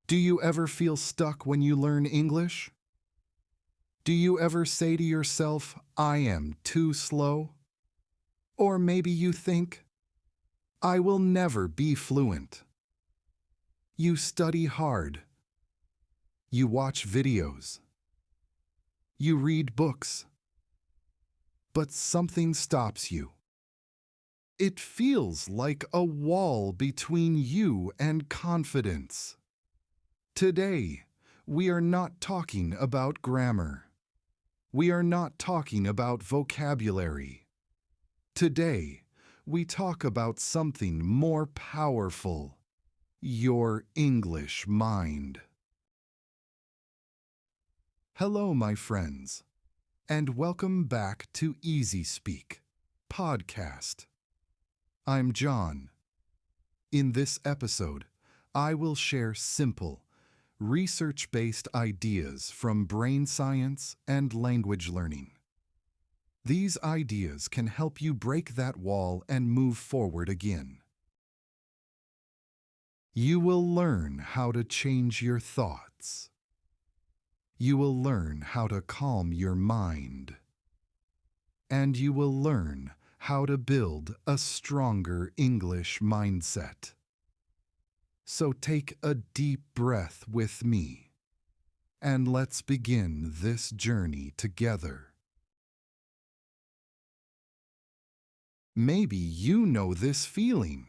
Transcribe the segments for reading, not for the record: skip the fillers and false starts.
Do you ever feel stuck when you learn English? Do you ever say to yourself, I am too slow? Or maybe you think, I will never be fluent. You study hard. You watch videos. You read books. But something stops you. It feels like a wall between you and confidence. Today, we are not talking about grammar. We are not talking about vocabulary. Today, we talk about something more powerful: your English mind. Hello, my friends, and welcome back to EasySpeak podcast. I'm John. In this episode, I will share simple, research-based ideas from brain science and language learning. These ideas can help you break that wall and move forward again. You will learn how to change your thoughts. You will learn how to calm your mind. And you will learn how to build a stronger English mindset. So take a deep breath with me, and let's begin this journey together. Maybe you know this feeling.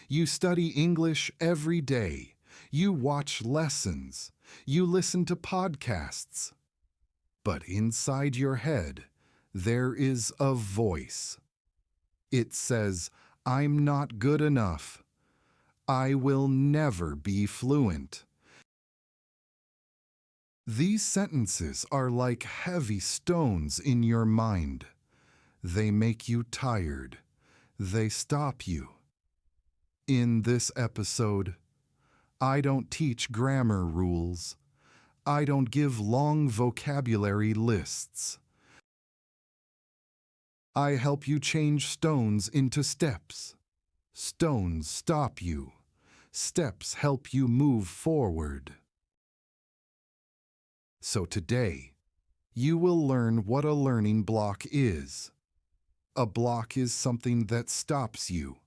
You study English every day. You watch lessons. You listen to podcasts. But inside your head, there is a voice. It says, I'm not good enough. I will never be fluent. These sentences are like heavy stones in your mind. They make you tired. They stop you. In this episode, I don't teach grammar rules. I don't give long vocabulary lists. I help you change stones into steps. Stones stop you. Steps help you move forward. So today, you will learn what a learning block is. A block is something that stops you.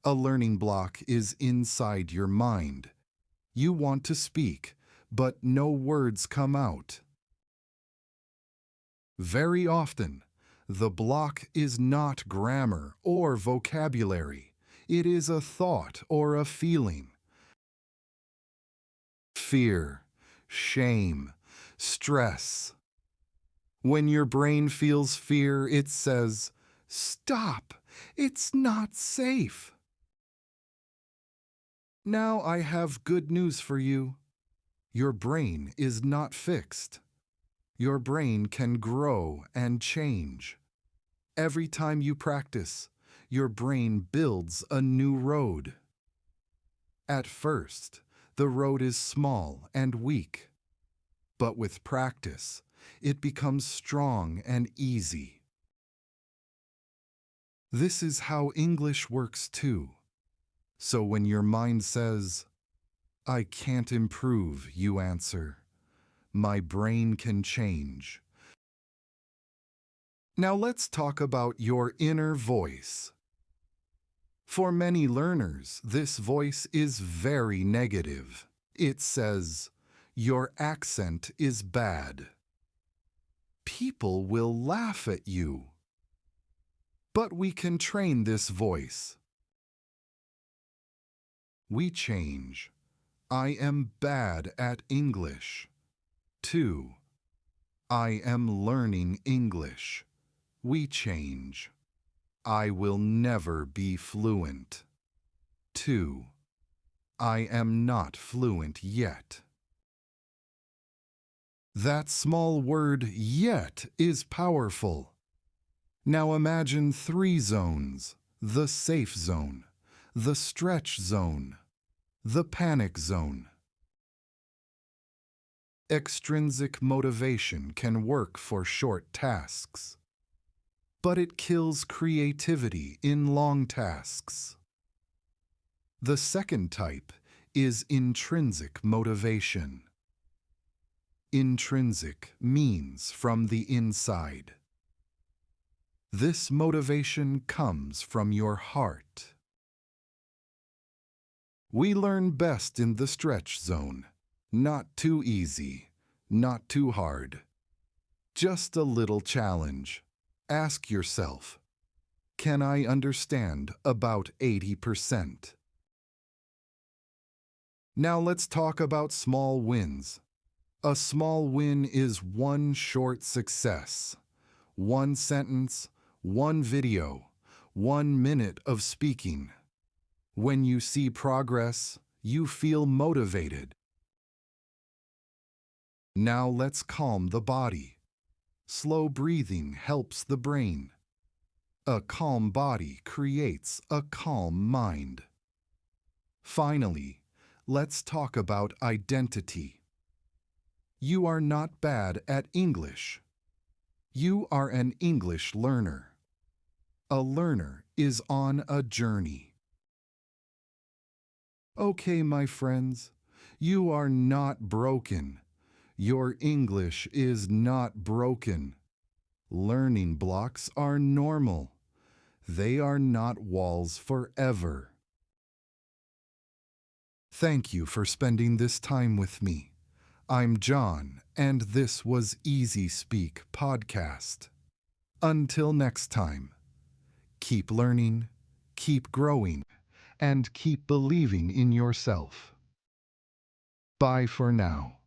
A learning block is inside your mind. You want to speak, but no words come out. Very often, the block is not grammar or vocabulary. It is a thought or a feeling. Fear, shame, stress. When your brain feels fear, it says, "Stop! It's not safe." Now I have good news for you. Your brain is not fixed. Your brain can grow and change. Every time you practice, your brain builds a new road. At first, the road is small and weak, but with practice, it becomes strong and easy. This is how English works too. So when your mind says, I can't improve, you answer, my brain can change. Now let's talk about your inner voice. For many learners, this voice is very negative. It says, your accent is bad. People will laugh at you. But we can train this voice. We change. I am bad at English. 2. I am learning English. We change. I will never be fluent. 2. I am not fluent yet. That small word yet is powerful. Now imagine 3 zones: the safe zone, the stretch zone, the panic zone. Extrinsic motivation can work for short tasks, but it kills creativity in long tasks. The second type is intrinsic motivation. Intrinsic means from the inside. This motivation comes from your heart. We learn best in the stretch zone. Not too easy, not too hard. Just a little challenge. Ask yourself, can I understand about 80%? Now let's talk about small wins. A small win is one short success. One sentence, one video, 1 minute of speaking. When you see progress, you feel motivated. Now let's calm the body. Slow breathing helps the brain. A calm body creates a calm mind. Finally, let's talk about identity. You are not bad at English. You are an English learner. A learner is on a journey. Okay, my friends, you are not broken. Your English is not broken. Learning blocks are normal. They are not walls forever. Thank you for spending this time with me. I'm John, and this was EasySpeak Podcast. Until next time, keep learning, keep growing, and keep believing in yourself. Bye for now.